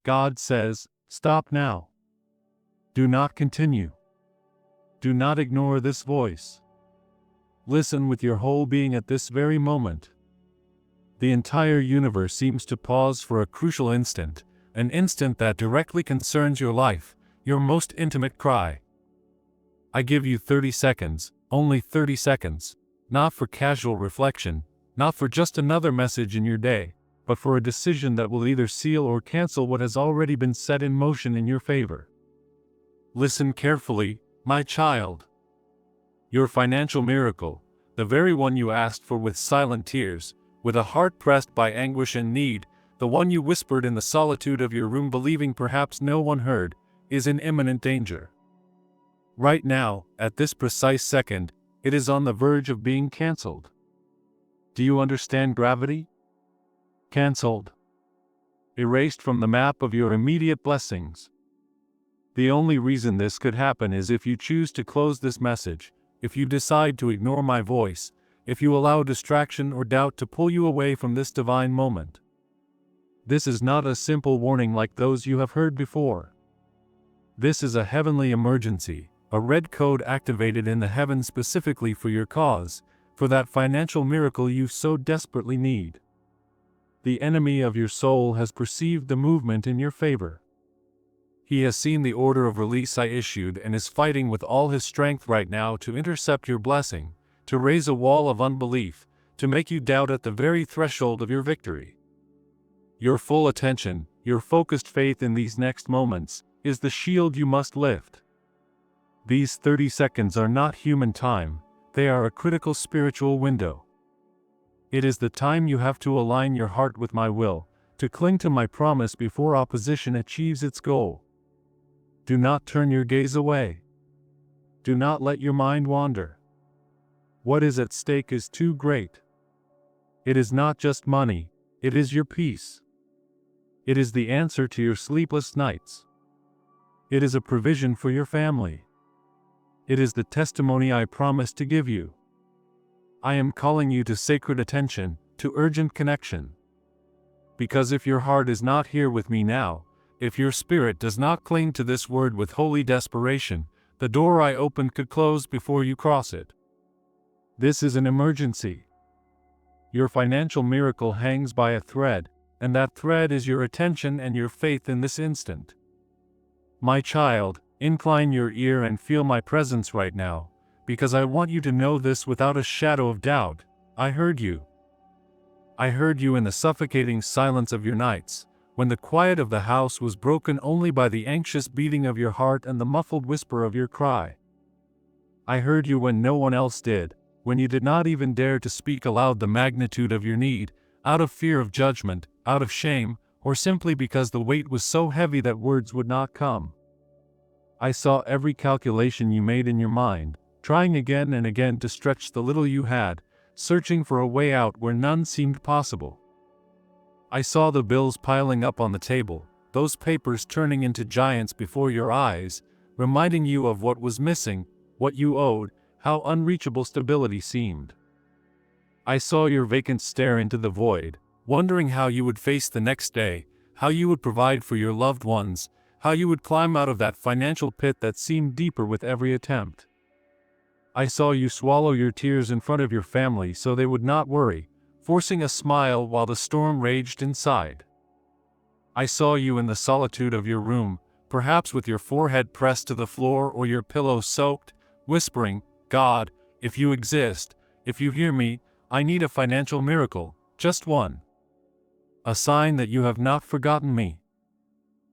God says, stop now. Do not continue. Do not ignore this voice. Listen with your whole being at this very moment. The entire universe seems to pause for a crucial instant, an instant that directly concerns your life, your most intimate cry. I give you 30 seconds, only 30 seconds, not for casual reflection, not for just another message in your day, but for a decision that will either seal or cancel what has already been set in motion in your favor. Listen carefully, my child. Your financial miracle, the very one you asked for with silent tears, with a heart pressed by anguish and need, the one you whispered in the solitude of your room believing perhaps no one heard, is in imminent danger. Right now, at this precise second, it is on the verge of being cancelled. Do you understand gravity? Cancelled. Erased from the map of your immediate blessings. The only reason this could happen is if you choose to close this message, if you decide to ignore my voice, if you allow distraction or doubt to pull you away from this divine moment. This is not a simple warning like those you have heard before. This is a heavenly emergency, a red code activated in the heavens specifically for your cause, for that financial miracle you so desperately need. The enemy of your soul has perceived the movement in your favor. He has seen the order of release I issued and is fighting with all his strength right now to intercept your blessing, to raise a wall of unbelief, to make you doubt at the very threshold of your victory. Your full attention, your focused faith in these next moments, is the shield you must lift. These 30 seconds are not human time, they are a critical spiritual window. It is the time you have to align your heart with my will, to cling to my promise before opposition achieves its goal. Do not turn your gaze away. Do not let your mind wander. What is at stake is too great. It is not just money, it is your peace. It is the answer to your sleepless nights. It is a provision for your family. It is the testimony I promised to give you. I am calling you to sacred attention, to urgent connection. Because if your heart is not here with me now, if your spirit does not cling to this word with holy desperation, the door I opened could close before you cross it. This is an emergency. Your financial miracle hangs by a thread, and that thread is your attention and your faith in this instant. My child, incline your ear and feel my presence right now, because I want you to know this without a shadow of doubt. I heard you. I heard you in the suffocating silence of your nights, when the quiet of the house was broken only by the anxious beating of your heart and the muffled whisper of your cry. I heard you when no one else did, when you did not even dare to speak aloud the magnitude of your need, out of fear of judgment, out of shame, or simply because the weight was so heavy that words would not come. I saw every calculation you made in your mind, trying again and again to stretch the little you had, searching for a way out where none seemed possible. I saw the bills piling up on the table, those papers turning into giants before your eyes, reminding you of what was missing, what you owed, how unreachable stability seemed. I saw your vacant stare into the void, wondering how you would face the next day, how you would provide for your loved ones, how you would climb out of that financial pit that seemed deeper with every attempt. I saw you swallow your tears in front of your family so they would not worry, forcing a smile while the storm raged inside. I saw you in the solitude of your room, perhaps with your forehead pressed to the floor or your pillow soaked, whispering, God, if you exist, if you hear me, I need a financial miracle, just one. A sign that you have not forgotten me.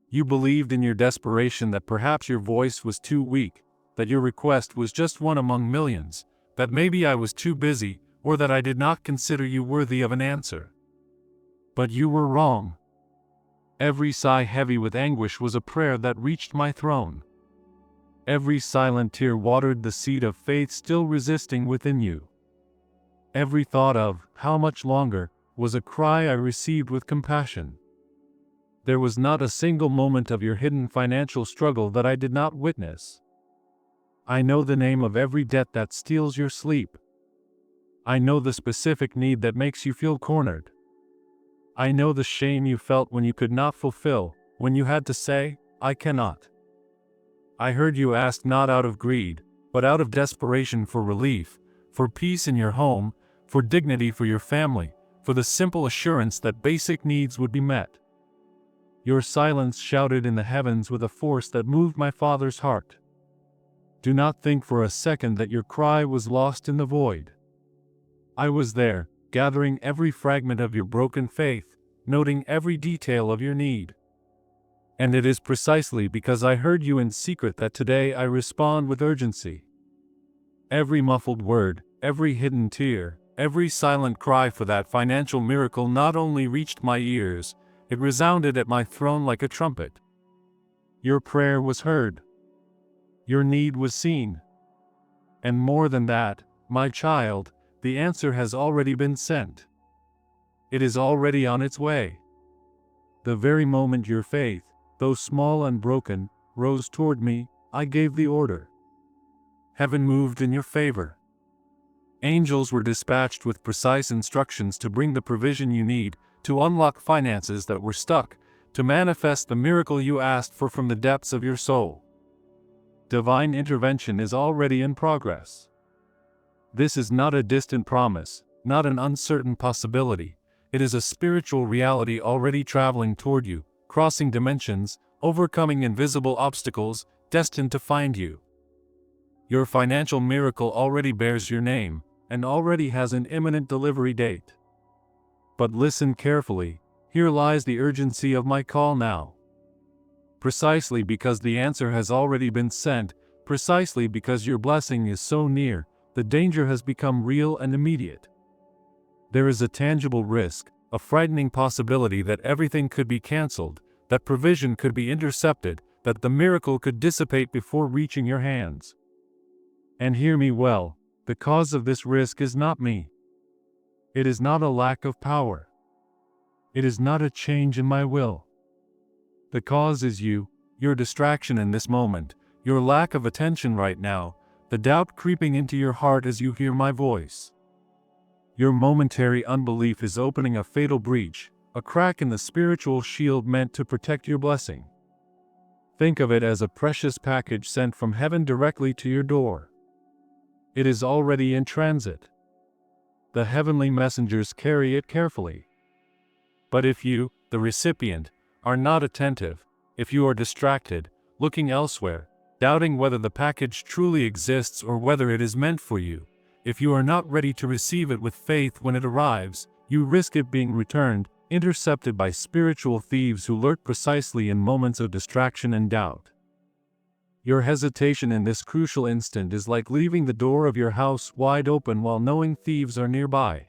You believed in your desperation that perhaps your voice was too weak, that your request was just one among millions, that maybe I was too busy, or that I did not consider you worthy of an answer. But you were wrong. Every sigh heavy with anguish was a prayer that reached my throne. Every silent tear watered the seed of faith still resisting within you. Every thought of, how much longer, was a cry I received with compassion. There was not a single moment of your hidden financial struggle that I did not witness. I know the name of every debt that steals your sleep. I know the specific need that makes you feel cornered. I know the shame you felt when you could not fulfill, when you had to say, "I cannot." I heard you ask not out of greed, but out of desperation for relief, for peace in your home, for dignity for your family, for the simple assurance that basic needs would be met. Your silence shouted in the heavens with a force that moved my Father's heart. Do not think for a second that your cry was lost in the void. I was there, gathering every fragment of your broken faith, noting every detail of your need. And it is precisely because I heard you in secret that today I respond with urgency. Every muffled word, every hidden tear, every silent cry for that financial miracle not only reached my ears, it resounded at my throne like a trumpet. Your prayer was heard. Your need was seen. And more than that, my child, the answer has already been sent. It is already on its way. The very moment your faith, though small and broken, rose toward me, I gave the order. Heaven moved in your favor. Angels were dispatched with precise instructions to bring the provision you need, to unlock finances that were stuck, to manifest the miracle you asked for from the depths of your soul. Divine intervention is already in progress. This is not a distant promise, not an uncertain possibility. It is a spiritual reality already traveling toward you, crossing dimensions, overcoming invisible obstacles, destined to find you. Your financial miracle already bears your name, and already has an imminent delivery date. But listen carefully, here lies the urgency of my call now. Precisely because the answer has already been sent, precisely because your blessing is so near, the danger has become real and immediate. There is a tangible risk, a frightening possibility that everything could be cancelled, that provision could be intercepted, that the miracle could dissipate before reaching your hands. And hear me well, the cause of this risk is not me. It is not a lack of power. It is not a change in my will. The cause is you, your distraction in this moment, your lack of attention right now, the doubt creeping into your heart as you hear my voice. Your momentary unbelief is opening a fatal breach, a crack in the spiritual shield meant to protect your blessing. Think of it as a precious package sent from heaven directly to your door. It is already in transit. The heavenly messengers carry it carefully. But if you, the recipient, are not attentive, if you are distracted, looking elsewhere, doubting whether the package truly exists or whether it is meant for you, if you are not ready to receive it with faith when it arrives, you risk it being returned, intercepted by spiritual thieves who lurk precisely in moments of distraction and doubt. Your hesitation in this crucial instant is like leaving the door of your house wide open while knowing thieves are nearby.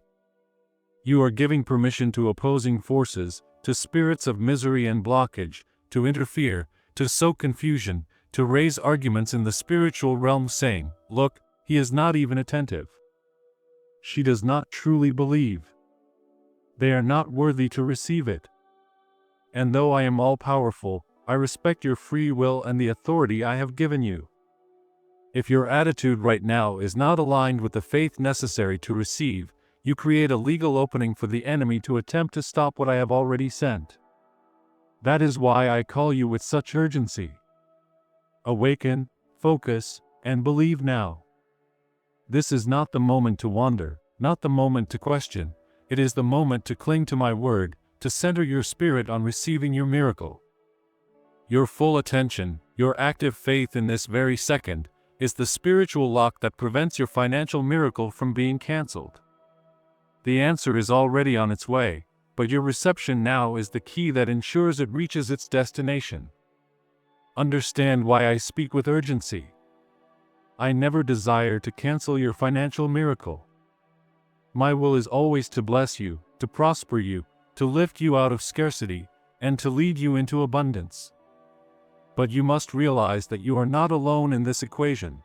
You are giving permission to opposing forces, to spirits of misery and blockage, to interfere, to sow confusion, to raise arguments in the spiritual realm saying, "Look, he is not even attentive. She does not truly believe. They are not worthy to receive it. And though I am all-powerful, I respect your free will and the authority I have given you." If your attitude right now is not aligned with the faith necessary to receive, you create a legal opening for the enemy to attempt to stop what I have already sent. That is why I call you with such urgency. Awaken, focus, and believe now. This is not the moment to wander, not the moment to question. It is the moment to cling to my word, to center your spirit on receiving your miracle. Your full attention, your active faith in this very second, is the spiritual lock that prevents your financial miracle from being canceled. The answer is already on its way, but your reception now is the key that ensures it reaches its destination. Understand why I speak with urgency. I never desire to cancel your financial miracle. My will is always to bless you, to prosper you, to lift you out of scarcity, and to lead you into abundance. But you must realize that you are not alone in this equation.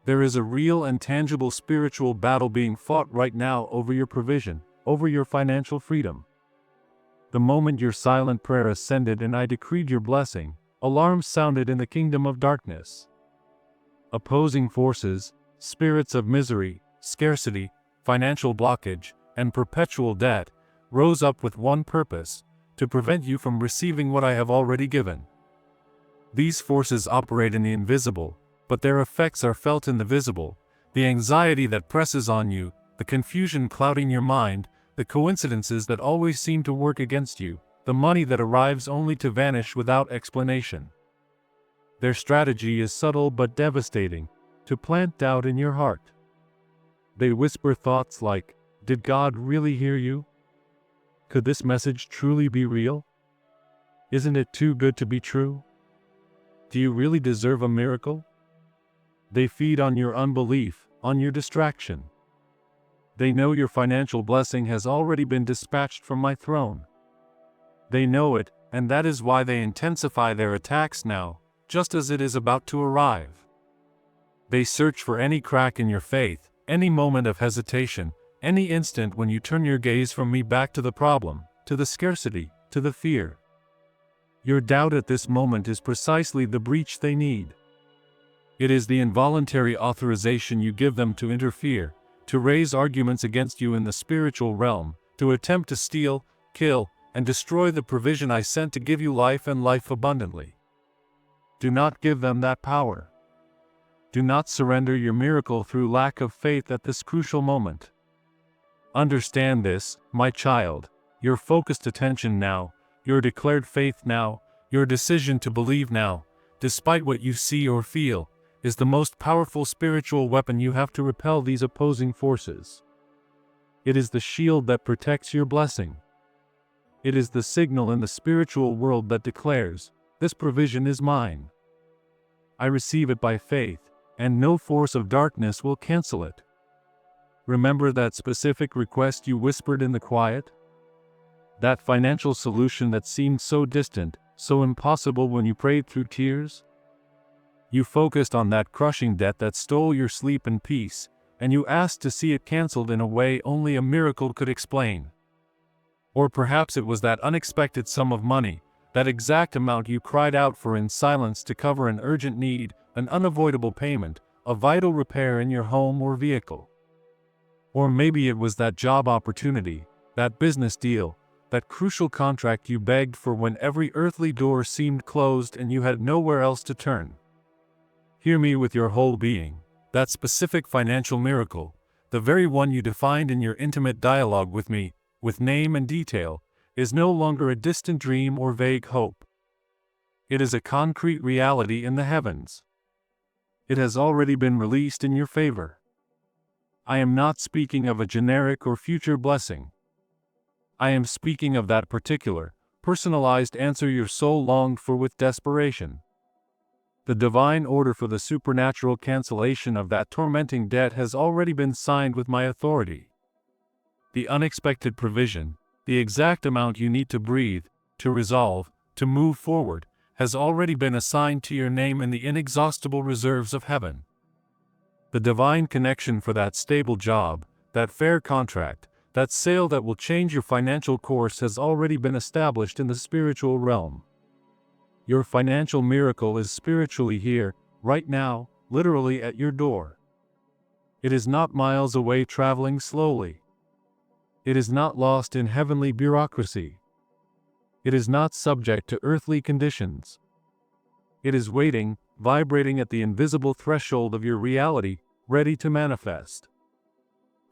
There is a real and tangible spiritual battle being fought right now over your provision, over your financial freedom. The moment your silent prayer ascended and I decreed your blessing, alarms sounded in the kingdom of darkness. Opposing forces, spirits of misery, scarcity, financial blockage, and perpetual debt, rose up with one purpose: to prevent you from receiving what I have already given. These forces operate in the invisible, but their effects are felt in the visible. The anxiety that presses on you, the confusion clouding your mind, the coincidences that always seem to work against you, the money that arrives only to vanish without explanation. Their strategy is subtle but devastating, to plant doubt in your heart. They whisper thoughts like, "Did God really hear you? Could this message truly be real? Isn't it too good to be true? Do you really deserve a miracle?" They feed on your unbelief, on your distraction. They know your financial blessing has already been dispatched from my throne. They know it, and that is why they intensify their attacks now, just as it is about to arrive. They search for any crack in your faith, any moment of hesitation, any instant when you turn your gaze from me back to the problem, to the scarcity, to the fear. Your doubt at this moment is precisely the breach they need. It is the involuntary authorization you give them to interfere, to raise arguments against you in the spiritual realm, to attempt to steal, kill, and destroy the provision I sent to give you life and life abundantly. Do not give them that power. Do not surrender your miracle through lack of faith at this crucial moment. Understand this, my child, your focused attention now, your declared faith now, your decision to believe now, despite what you see or feel, is the most powerful spiritual weapon you have to repel these opposing forces. It is the shield that protects your blessing. It is the signal in the spiritual world that declares, "This provision is mine. I receive it by faith, and no force of darkness will cancel it." Remember that specific request you whispered in the quiet? That financial solution that seemed so distant, so impossible when you prayed through tears? You focused on that crushing debt that stole your sleep and peace, and you asked to see it canceled in a way only a miracle could explain. Or perhaps it was that unexpected sum of money, that exact amount you cried out for in silence to cover an urgent need, an unavoidable payment, a vital repair in your home or vehicle. Or maybe it was that job opportunity, that business deal, that crucial contract you begged for when every earthly door seemed closed and you had nowhere else to turn. Hear me with your whole being. That specific financial miracle, the very one you defined in your intimate dialogue with me, with name and detail, is no longer a distant dream or vague hope. It is a concrete reality in the heavens. It has already been released in your favor. I am not speaking of a generic or future blessing. I am speaking of that particular, personalized answer your soul longed for with desperation. The divine order for the supernatural cancellation of that tormenting debt has already been signed with my authority. The unexpected provision, the exact amount you need to breathe, to resolve, to move forward, has already been assigned to your name in the inexhaustible reserves of heaven. The divine connection for that stable job, that fair contract, that sale that will change your financial course has already been established in the spiritual realm. Your financial miracle is spiritually here, right now, literally at your door. It is not miles away traveling slowly. It is not lost in heavenly bureaucracy. It is not subject to earthly conditions. It is waiting, vibrating at the invisible threshold of your reality, ready to manifest.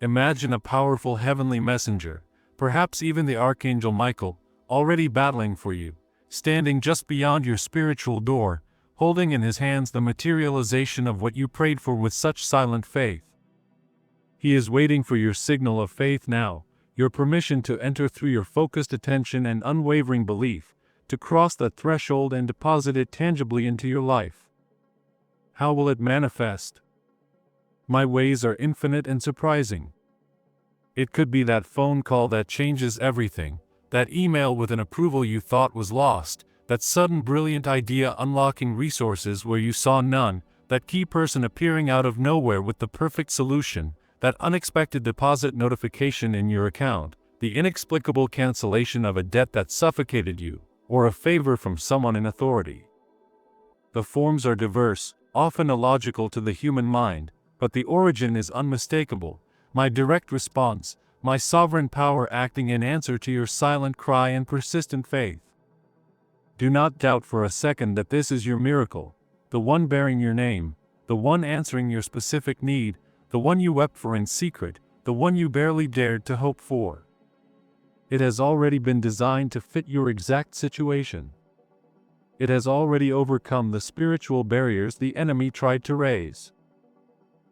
Imagine a powerful heavenly messenger, perhaps even the Archangel Michael, already battling for you, standing just beyond your spiritual door, holding in his hands the materialization of what you prayed for with such silent faith. He is waiting for your signal of faith now, your permission to enter through your focused attention and unwavering belief, to cross that threshold and deposit it tangibly into your life. How will it manifest? My ways are infinite and surprising. It could be that phone call that changes everything, that email with an approval you thought was lost, that sudden brilliant idea unlocking resources where you saw none, that key person appearing out of nowhere with the perfect solution, that unexpected deposit notification in your account, the inexplicable cancellation of a debt that suffocated you, or a favor from someone in authority. The forms are diverse, often illogical to the human mind, but the origin is unmistakable. My direct response, my sovereign power acting in answer to your silent cry and persistent faith. Do not doubt for a second that this is your miracle, the one bearing your name, the one answering your specific need, the one you wept for in secret, the one you barely dared to hope for. It has already been designed to fit your exact situation. It has already overcome the spiritual barriers the enemy tried to raise.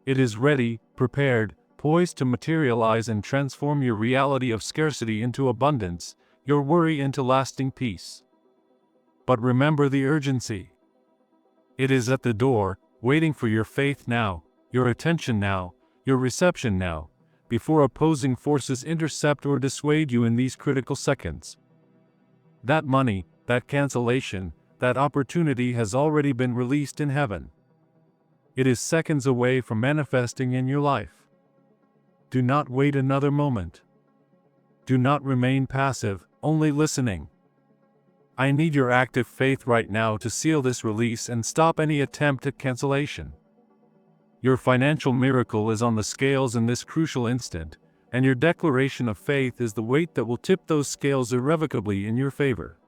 It is ready, prepared, poised to materialize and transform your reality of scarcity into abundance, your worry into lasting peace. But remember the urgency. It is at the door, waiting for your faith now, your attention now, your reception now, before opposing forces intercept or dissuade you in these critical seconds. That money, that cancellation, that opportunity has already been released in heaven. It is seconds away from manifesting in your life. Do not wait another moment. Do not remain passive, only listening. I need your active faith right now to seal this release and stop any attempt at cancellation. Your financial miracle is on the scales in this crucial instant, and your declaration of faith is the weight that will tip those scales irrevocably in your favor.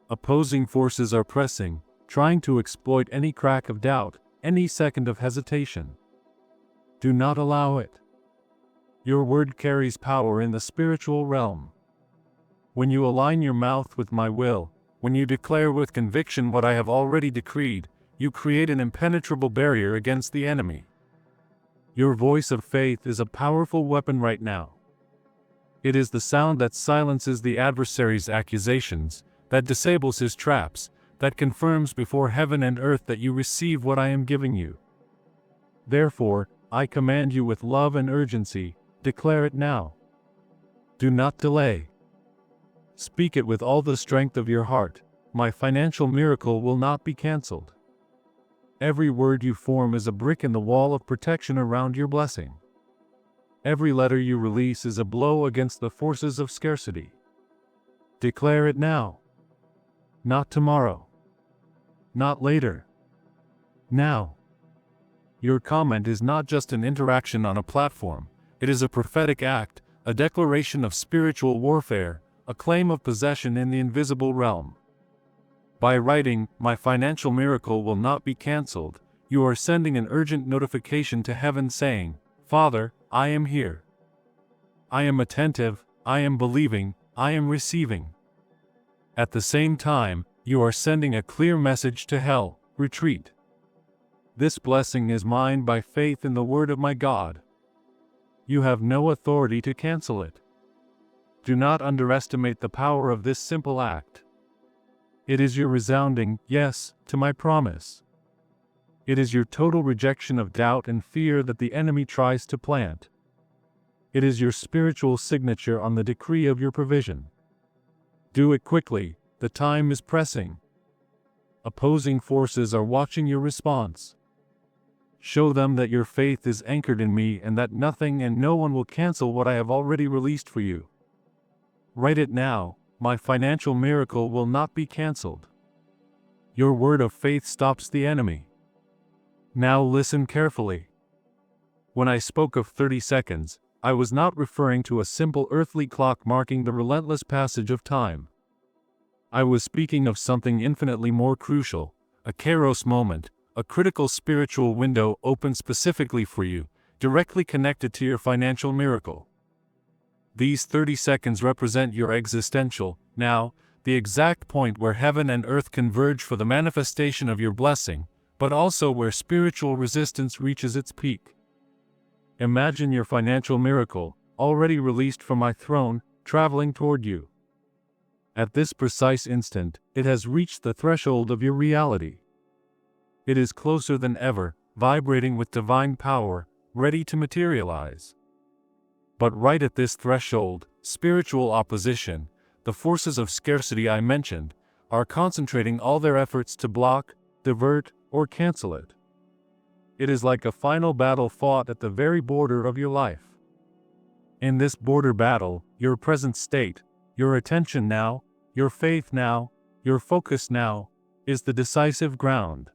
Opposing forces are pressing, trying to exploit any crack of doubt, any second of hesitation. Do not allow it. Your word carries power in the spiritual realm. When you align your mouth with my will, when you declare with conviction what I have already decreed, you create an impenetrable barrier against the enemy. Your voice of faith is a powerful weapon right now. It is the sound that silences the adversary's accusations, that disables his traps, that confirms before heaven and earth that you receive what I am giving you. Therefore, I command you with love and urgency, declare it now. Do not delay. Speak it with all the strength of your heart. My financial miracle will not be cancelled. Every word you form is a brick in the wall of protection around your blessing. Every letter you release is a blow against the forces of scarcity. Declare it now. Not tomorrow. Not later. Now. Your comment is not just an interaction on a platform, it is a prophetic act, a declaration of spiritual warfare, a claim of possession in the invisible realm. By writing, "My financial miracle will not be cancelled," you are sending an urgent notification to heaven saying, "Father, I am here. I am attentive, I am believing, I am receiving." At the same time, you are sending a clear message to hell, "Retreat. This blessing is mine by faith in the word of my God. You have no authority to cancel it." Do not underestimate the power of this simple act. It is your resounding yes to my promise. It is your total rejection of doubt and fear that the enemy tries to plant. It is your spiritual signature on the decree of your provision. Do it quickly, the time is pressing. Opposing forces are watching your response. Show them that your faith is anchored in me and that nothing and no one will cancel what I have already released for you. Write it now, "My financial miracle will not be cancelled." Your word of faith stops the enemy. Now listen carefully. When I spoke of 30 seconds, I was not referring to a simple earthly clock marking the relentless passage of time. I was speaking of something infinitely more crucial, a kairos moment, a critical spiritual window open specifically for you, directly connected to your financial miracle. These 30 seconds represent your existential, now, the exact point where heaven and earth converge for the manifestation of your blessing, but also where spiritual resistance reaches its peak. Imagine your financial miracle, already released from my throne, traveling toward you. At this precise instant, it has reached the threshold of your reality. It is closer than ever, vibrating with divine power, ready to materialize. But right at this threshold, spiritual opposition, the forces of scarcity I mentioned, are concentrating all their efforts to block, divert, or cancel it. It is like a final battle fought at the very border of your life. In this border battle, your present state, your attention now, your faith now, your focus now, is the decisive ground.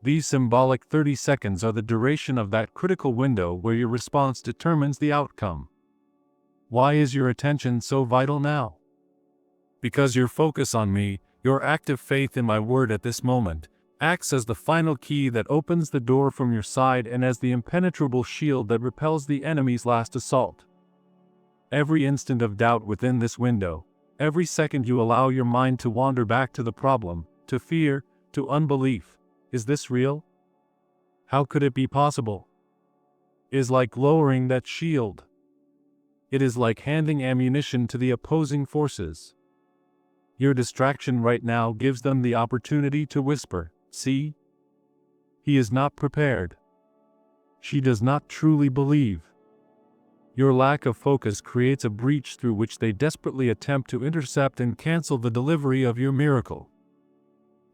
These symbolic 30 seconds are the duration of that critical window where your response determines the outcome. Why is your attention so vital now? Because your focus on me, your active faith in my word at this moment, acts as the final key that opens the door from your side and as the impenetrable shield that repels the enemy's last assault. Every instant of doubt within this window, every second you allow your mind to wander back to the problem, to fear, to unbelief, is this real? How could it be possible? Is like lowering that shield. It is like handing ammunition to the opposing forces. Your distraction right now gives them the opportunity to whisper, "See? He is not prepared. She does not truly believe." Your lack of focus creates a breach through which they desperately attempt to intercept and cancel the delivery of your miracle.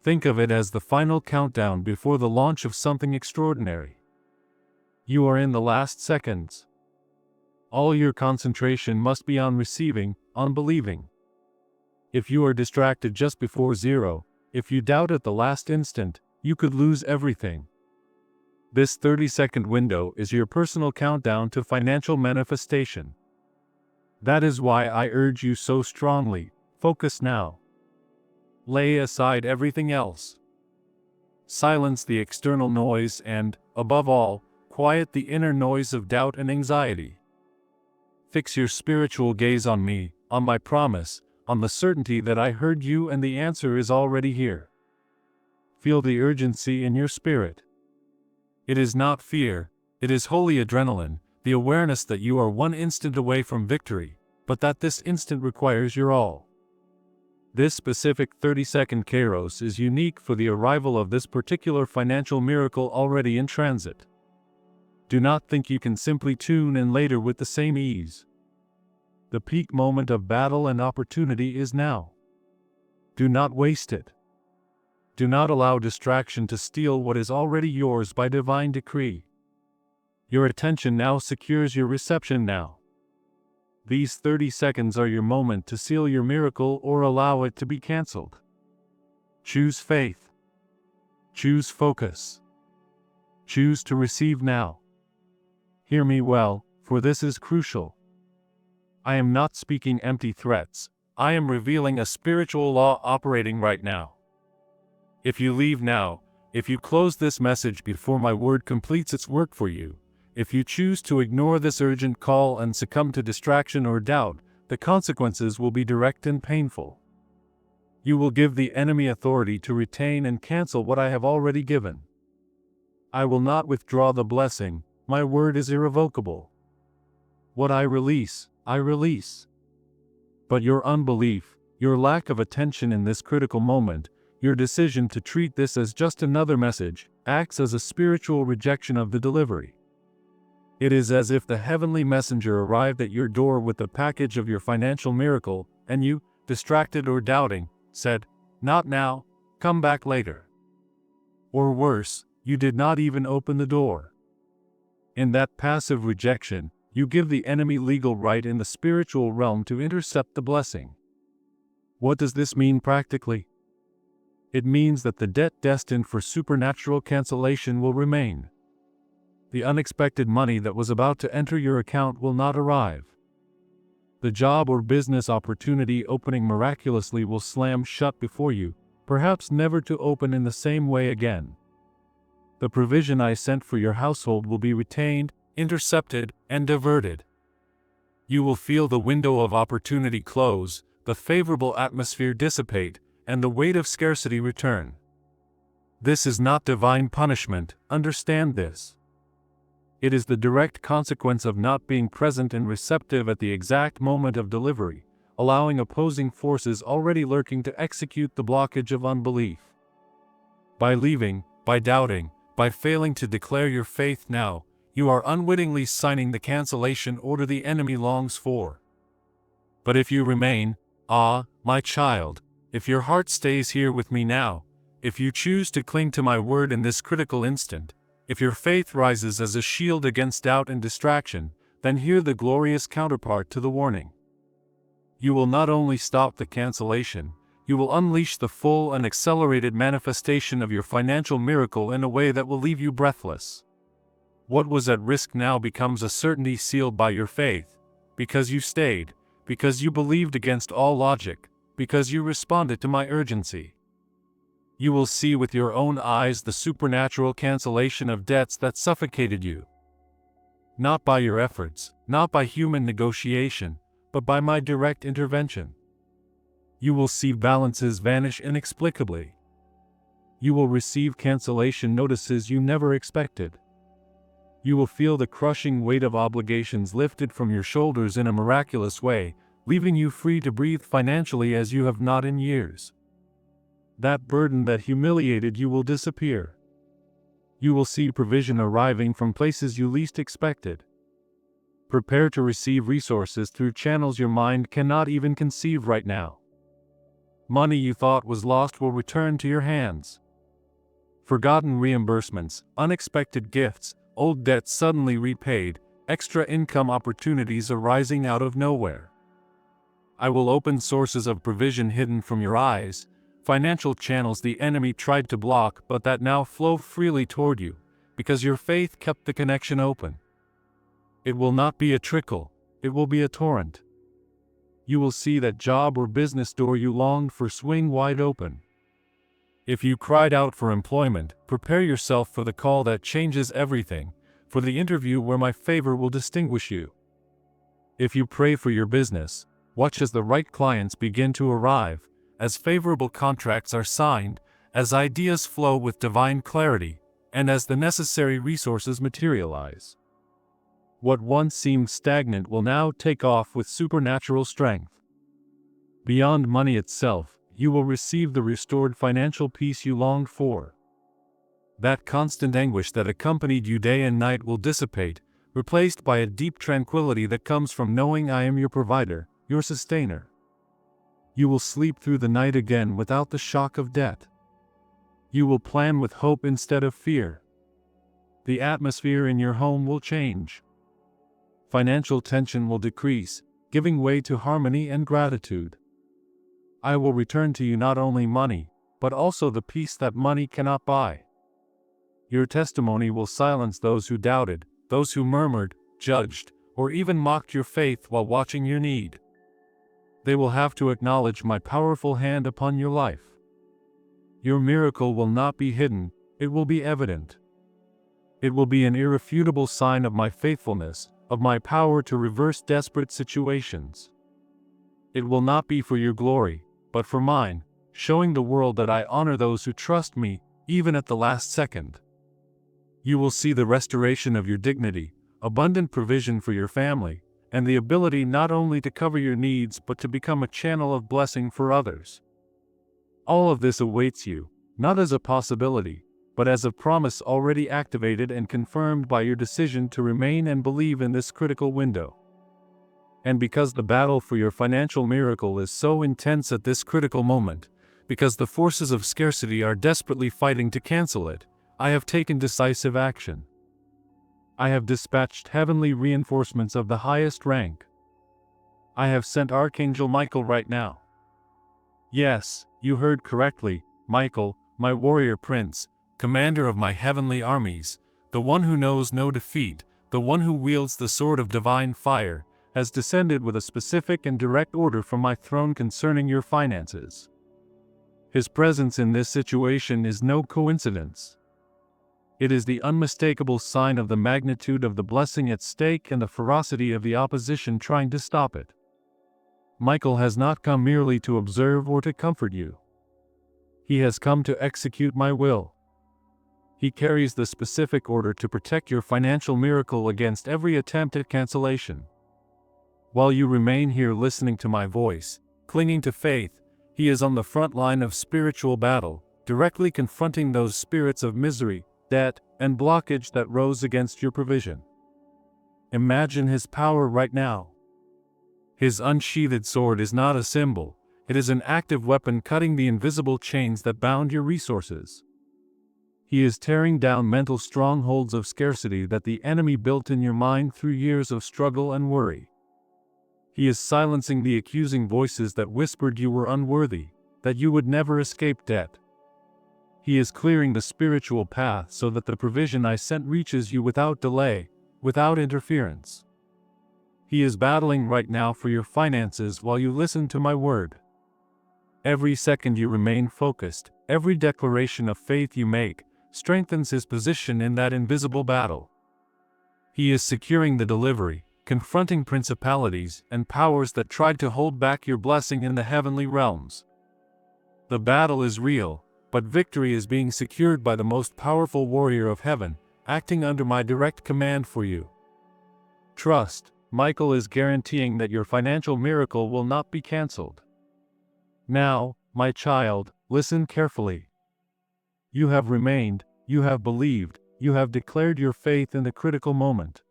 Think of it as the final countdown before the launch of something extraordinary. You are in the last seconds. All your concentration must be on receiving, on believing. If you are distracted just before zero, if you doubt at the last instant, you could lose everything. This 30-second window is your personal countdown to financial manifestation. That is why I urge you so strongly, focus now. Lay aside everything else. Silence the external noise and, above all, quiet the inner noise of doubt and anxiety. Fix your spiritual gaze on me, on my promise, on the certainty that I heard you and the answer is already here. Feel the urgency in your spirit. It is not fear, it is holy adrenaline, the awareness that you are one instant away from victory, but that this instant requires your all. This specific 30-second kairos is unique for the arrival of this particular financial miracle already in transit. Do not think you can simply tune in later with the same ease. The peak moment of battle and opportunity is now. Do not waste it. Do not allow distraction to steal what is already yours by divine decree. Your attention now secures your reception now. These 30 seconds are your moment to seal your miracle or allow it to be cancelled. Choose faith. Choose focus. Choose to receive now. Hear me well, for this is crucial. I am not speaking empty threats, I am revealing a spiritual law operating right now. If you leave now, if you close this message before my word completes its work for you, if you choose to ignore this urgent call and succumb to distraction or doubt, the consequences will be direct and painful. You will give the enemy authority to retain and cancel what I have already given. I will not withdraw the blessing, my word is irrevocable. What I release, I release. But your unbelief, your lack of attention in this critical moment, your decision to treat this as just another message, acts as a spiritual rejection of the delivery. It is as if the heavenly messenger arrived at your door with the package of your financial miracle, and you, distracted or doubting, said, "Not now, come back later." Or worse, you did not even open the door. In that passive rejection, you give the enemy legal right in the spiritual realm to intercept the blessing. What does this mean practically? It means that the debt destined for supernatural cancellation will remain. The unexpected money that was about to enter your account will not arrive. The job or business opportunity opening miraculously will slam shut before you, perhaps never to open in the same way again. The provision I sent for your household will be retained, intercepted, and diverted. You will feel the window of opportunity close, the favorable atmosphere dissipate, and the weight of scarcity return. This is not divine punishment, understand this. It is the direct consequence of not being present and receptive at the exact moment of delivery, allowing opposing forces already lurking to execute the blockage of unbelief. By leaving, by doubting, by failing to declare your faith now, you are unwittingly signing the cancellation order the enemy longs for. But if you remain, my child, if your heart stays here with me now, if you choose to cling to my word in this critical instant, if your faith rises as a shield against doubt and distraction, then hear the glorious counterpart to the warning. You will not only stop the cancellation, you will unleash the full and accelerated manifestation of your financial miracle in a way that will leave you breathless. What was at risk now becomes a certainty sealed by your faith, because you stayed, because you believed against all logic, because you responded to my urgency. You will see with your own eyes the supernatural cancellation of debts that suffocated you. Not by your efforts, not by human negotiation, but by my direct intervention. You will see balances vanish inexplicably. You will receive cancellation notices you never expected. You will feel the crushing weight of obligations lifted from your shoulders in a miraculous way, leaving you free to breathe financially as you have not in years. That burden that humiliated you will disappear. You will see provision arriving from places you least expected. Prepare to receive resources through channels your mind cannot even conceive right now. Money you thought was lost will return to your hands. Forgotten reimbursements, unexpected gifts, old debts suddenly repaid, extra income opportunities arising out of nowhere. I will open sources of provision hidden from your eyes, financial channels the enemy tried to block but that now flow freely toward you, because your faith kept the connection open. It will not be a trickle, it will be a torrent. You will see that job or business door you longed for swing wide open. If you cried out for employment, prepare yourself for the call that changes everything, for the interview where my favor will distinguish you. If you pray for your business, watch as the right clients begin to arrive, as favorable contracts are signed, as ideas flow with divine clarity, and as the necessary resources materialize. What once seemed stagnant will now take off with supernatural strength. Beyond money itself, you will receive the restored financial peace you longed for. That constant anguish that accompanied you day and night will dissipate, replaced by a deep tranquility that comes from knowing I am your provider, your sustainer. You will sleep through the night again without the shock of debt. You will plan with hope instead of fear. The atmosphere in your home will change. Financial tension will decrease, giving way to harmony and gratitude. I will return to you not only money, but also the peace that money cannot buy. Your testimony will silence those who doubted, those who murmured, judged, or even mocked your faith while watching your need. They will have to acknowledge my powerful hand upon your life. Your miracle will not be hidden, it will be evident. It will be an irrefutable sign of my faithfulness, of my power to reverse desperate situations. It will not be for your glory, but for mine, showing the world that I honor those who trust me, even at the last second. You will see the restoration of your dignity, abundant provision for your family, and the ability not only to cover your needs but to become a channel of blessing for others. All of this awaits you, not as a possibility, but as a promise already activated and confirmed by your decision to remain and believe in this critical window. And because the battle for your financial miracle is so intense at this critical moment, because the forces of scarcity are desperately fighting to cancel it, I have taken decisive action. I have dispatched heavenly reinforcements of the highest rank. I have sent Archangel Michael right now. Yes, you heard correctly, Michael, my warrior prince, commander of my heavenly armies, the one who knows no defeat, the one who wields the sword of divine fire, has descended with a specific and direct order from my throne concerning your finances. His presence in this situation is no coincidence. It is the unmistakable sign of the magnitude of the blessing at stake and the ferocity of the opposition trying to stop it. Michael has not come merely to observe or to comfort you. He has come to execute my will. He carries the specific order to protect your financial miracle against every attempt at cancellation. While you remain here listening to my voice, clinging to faith, he is on the front line of spiritual battle, directly confronting those spirits of misery, debt, and blockage that rose against your provision. Imagine his power right now. His unsheathed sword is not a symbol, it is an active weapon cutting the invisible chains that bound your resources. He is tearing down mental strongholds of scarcity that the enemy built in your mind through years of struggle and worry. He is silencing the accusing voices that whispered you were unworthy, that you would never escape debt. He is clearing the spiritual path so that the provision I sent reaches you without delay, without interference. He is battling right now for your finances while you listen to my word. Every second you remain focused, every declaration of faith you make, strengthens his position in that invisible battle. He is securing the delivery, confronting principalities and powers that tried to hold back your blessing in the heavenly realms. The battle is real, but victory is being secured by the most powerful warrior of heaven, acting under my direct command for you. Trust, Michael is guaranteeing that your financial miracle will not be cancelled. Now, my child, listen carefully. You have remained, you have believed, you have declared your faith in the critical moment.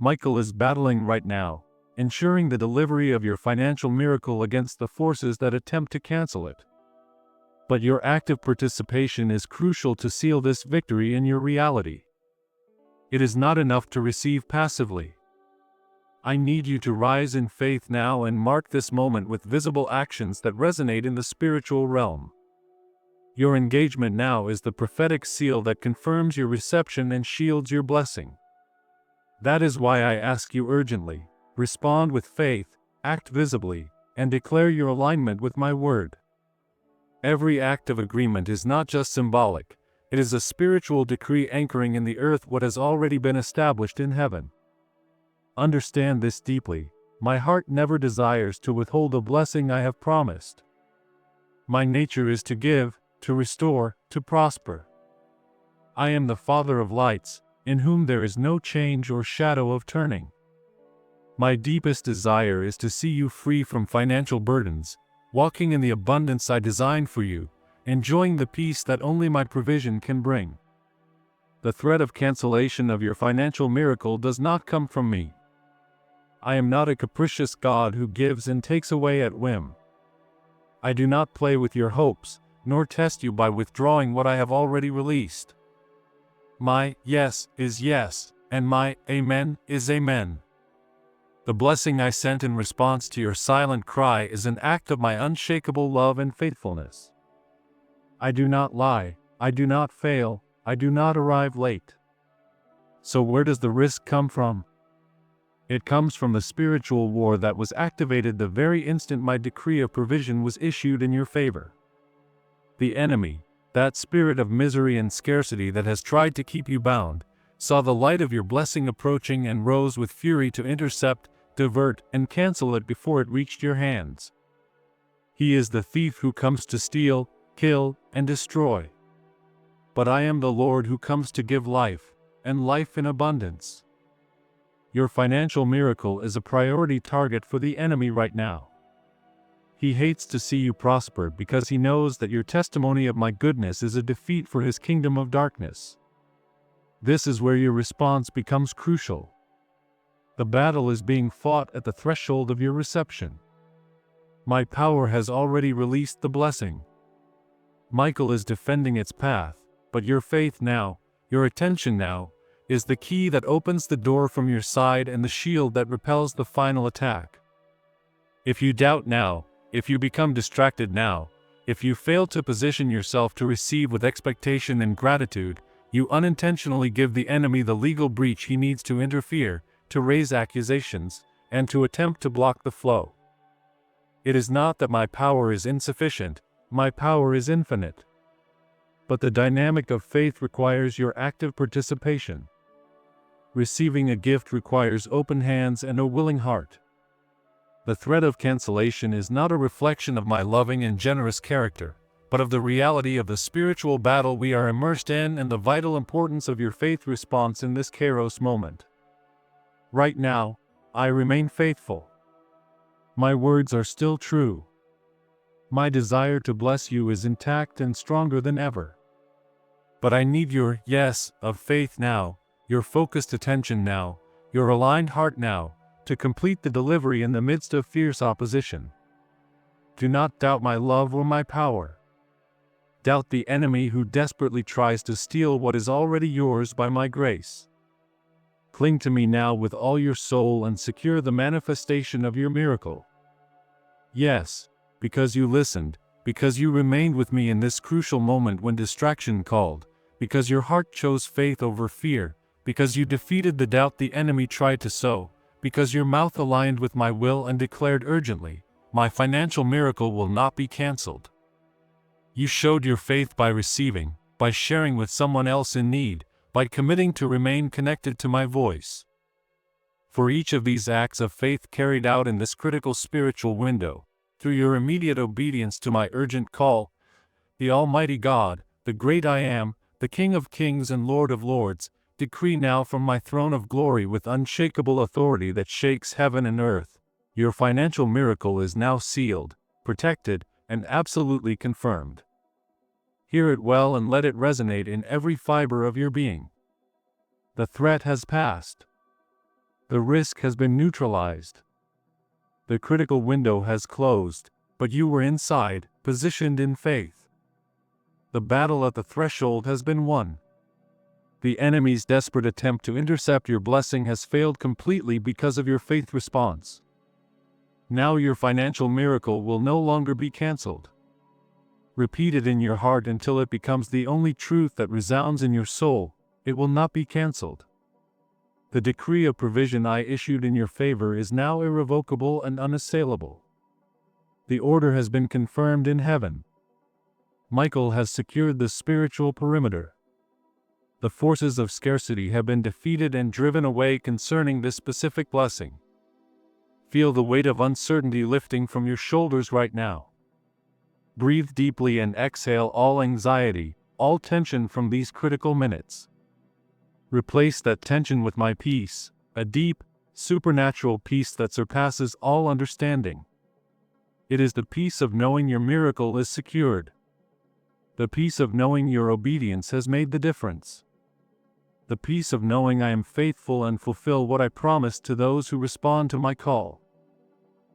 Michael is battling right now, ensuring the delivery of your financial miracle against the forces that attempt to cancel it. But your active participation is crucial to seal this victory in your reality. It is not enough to receive passively. I need you to rise in faith now and mark this moment with visible actions that resonate in the spiritual realm. Your engagement now is the prophetic seal that confirms your reception and shields your blessing. That is why I ask you urgently, respond with faith, act visibly, and declare your alignment with my word. Every act of agreement is not just symbolic, it is a spiritual decree anchoring in the earth what has already been established in heaven. Understand this deeply. My heart never desires to withhold the blessing I have promised. My nature is to give, to restore, to prosper. I am the Father of lights, in whom there is no change or shadow of turning. My deepest desire is to see you free from financial burdens, walking in the abundance I designed for you, enjoying the peace that only my provision can bring. The threat of cancellation of your financial miracle does not come from me. I am not a capricious God who gives and takes away at whim. I do not play with your hopes, nor test you by withdrawing what I have already released. My yes is yes, and my amen is amen. The blessing I sent in response to your silent cry is an act of my unshakable love and faithfulness. I do not lie, I do not fail, I do not arrive late. So where does the risk come from? It comes from the spiritual war that was activated the very instant my decree of provision was issued in your favor. The enemy, that spirit of misery and scarcity that has tried to keep you bound, saw the light of your blessing approaching and rose with fury to intercept, divert, and cancel it before it reached your hands. He is the thief who comes to steal, kill, and destroy. But I am the Lord who comes to give life, and life in abundance. Your financial miracle is a priority target for the enemy right now. He hates to see you prosper because he knows that your testimony of my goodness is a defeat for his kingdom of darkness. This is where your response becomes crucial. The battle is being fought at the threshold of your reception. My power has already released the blessing. Michael is defending its path, but your faith now, your attention now, is the key that opens the door from your side and the shield that repels the final attack. If you doubt now, if you become distracted now, if you fail to position yourself to receive with expectation and gratitude, you unintentionally give the enemy the legal breach he needs to interfere, to raise accusations, and to attempt to block the flow. It is not that my power is insufficient, my power is infinite. But the dynamic of faith requires your active participation. Receiving a gift requires open hands and a willing heart. The threat of cancellation is not a reflection of my loving and generous character, but of the reality of the spiritual battle we are immersed in and the vital importance of your faith response in this Kairos moment. Right now, I remain faithful. My words are still true. My desire to bless you is intact and stronger than ever. But I need your yes of faith now, your focused attention now, your aligned heart now, to complete the delivery in the midst of fierce opposition. Do not doubt my love or my power. Doubt the enemy who desperately tries to steal what is already yours by my grace. Cling to me now with all your soul and secure the manifestation of your miracle. Yes, because you listened, because you remained with me in this crucial moment when distraction called, because your heart chose faith over fear, because you defeated the doubt the enemy tried to sow, because your mouth aligned with my will and declared urgently, my financial miracle will not be cancelled. You showed your faith by receiving, by sharing with someone else in need, by committing to remain connected to my voice. For each of these acts of faith carried out in this critical spiritual window, through your immediate obedience to my urgent call, the Almighty God, the great I Am, the King of Kings and Lord of Lords, decree now from my throne of glory with unshakable authority that shakes heaven and earth, your financial miracle is now sealed, protected, and absolutely confirmed. Hear it well and let it resonate in every fiber of your being. The threat has passed. The risk has been neutralized. The critical window has closed, but you were inside, positioned in faith. The battle at the threshold has been won. The enemy's desperate attempt to intercept your blessing has failed completely because of your faith response. Now your financial miracle will no longer be cancelled. Repeat it in your heart until it becomes the only truth that resounds in your soul. It will not be cancelled. The decree of provision I issued in your favor is now irrevocable and unassailable. The order has been confirmed in heaven. Michael has secured the spiritual perimeter. The forces of scarcity have been defeated and driven away concerning this specific blessing. Feel the weight of uncertainty lifting from your shoulders right now. Breathe deeply and exhale all anxiety, all tension from these critical minutes. Replace that tension with my peace, a deep, supernatural peace that surpasses all understanding. It is the peace of knowing your miracle is secured. The peace of knowing your obedience has made the difference. The peace of knowing I am faithful and fulfill what I promised to those who respond to my call.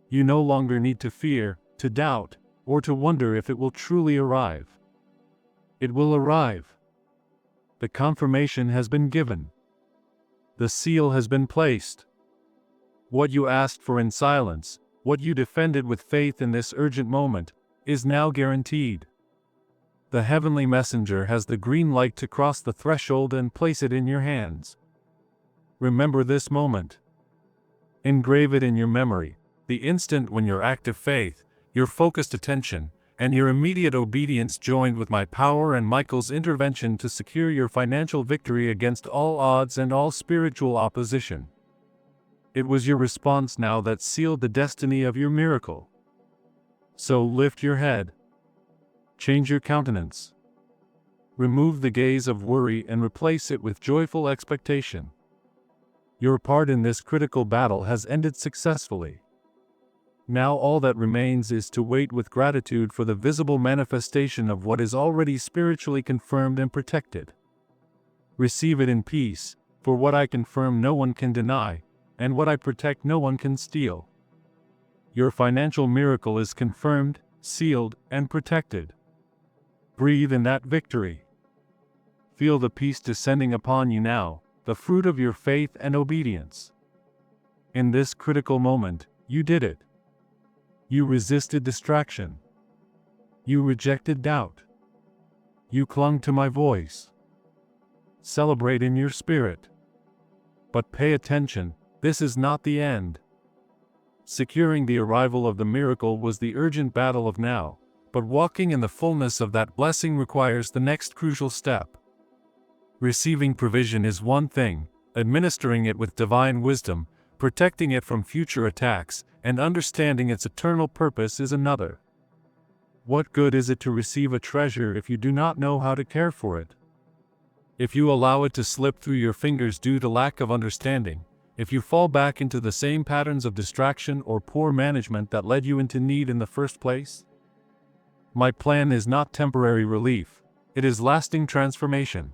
You no longer need to fear, to doubt, or to wonder if it will truly arrive. It will arrive. The confirmation has been given. The seal has been placed. What you asked for in silence, what you defended with faith in this urgent moment, is now guaranteed. The heavenly messenger has the green light to cross the threshold and place it in your hands. Remember this moment. Engrave it in your memory, the instant when your active faith, your focused attention, and your immediate obedience joined with my power and Michael's intervention to secure your financial victory against all odds and all spiritual opposition. It was your response now that sealed the destiny of your miracle. So lift your head. Change your countenance. Remove the gaze of worry and replace it with joyful expectation. Your part in this critical battle has ended successfully. Now all that remains is to wait with gratitude for the visible manifestation of what is already spiritually confirmed and protected. Receive it in peace, for what I confirm no one can deny, and what I protect no one can steal. Your financial miracle is confirmed, sealed, and protected. Breathe in that victory. Feel the peace descending upon you now, the fruit of your faith and obedience. In this critical moment, you did it. You resisted distraction. You rejected doubt. You clung to my voice. Celebrate in your spirit. But pay attention, this is not the end. Securing the arrival of the miracle was the urgent battle of now, but walking in the fullness of that blessing requires the next crucial step. Receiving provision is one thing, administering it with divine wisdom, protecting it from future attacks, and understanding its eternal purpose is another. What good is it to receive a treasure if you do not know how to care for it? If you allow it to slip through your fingers due to lack of understanding, if you fall back into the same patterns of distraction or poor management that led you into need in the first place? My plan is not temporary relief, it is lasting transformation.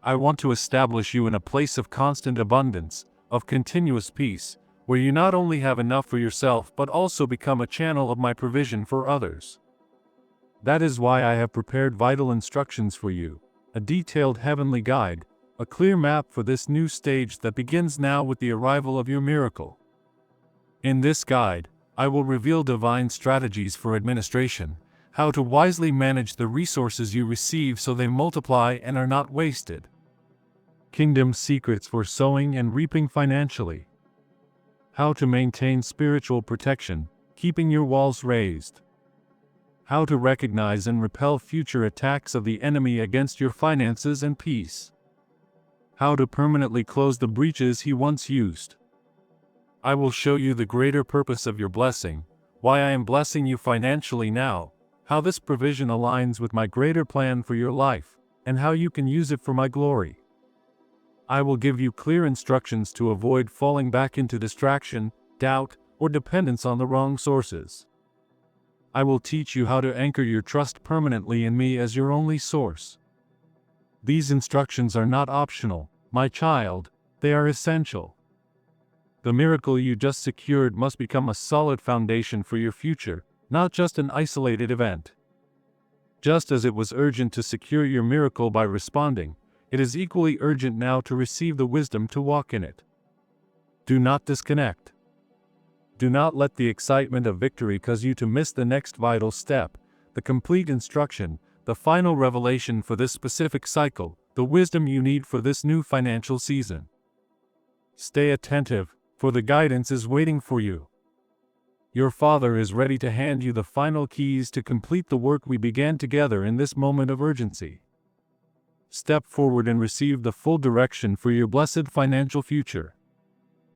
I want to establish you in a place of constant abundance, of continuous peace, where you not only have enough for yourself but also become a channel of my provision for others. That is why I have prepared vital instructions for you, a detailed heavenly guide, a clear map for this new stage that begins now with the arrival of your miracle. In this guide, I will reveal divine strategies for administration, how to wisely manage the resources you receive so they multiply and are not wasted. Kingdom secrets for sowing and reaping financially. How to maintain spiritual protection, keeping your walls raised. How to recognize and repel future attacks of the enemy against your finances and peace. How to permanently close the breaches he once used. I will show you the greater purpose of your blessing, why I am blessing you financially now, how this provision aligns with my greater plan for your life, and how you can use it for my glory. I will give you clear instructions to avoid falling back into distraction, doubt, or dependence on the wrong sources. I will teach you how to anchor your trust permanently in me as your only source. These instructions are not optional, my child, they are essential. The miracle you just secured must become a solid foundation for your future, not just an isolated event. Just as it was urgent to secure your miracle by responding, it is equally urgent now to receive the wisdom to walk in it. Do not disconnect. Do not let the excitement of victory cause you to miss the next vital step, the complete instruction, the final revelation for this specific cycle, the wisdom you need for this new financial season. Stay attentive, for the guidance is waiting for you. Your Father is ready to hand you the final keys to complete the work we began together in this moment of urgency. Step forward and receive the full direction for your blessed financial future.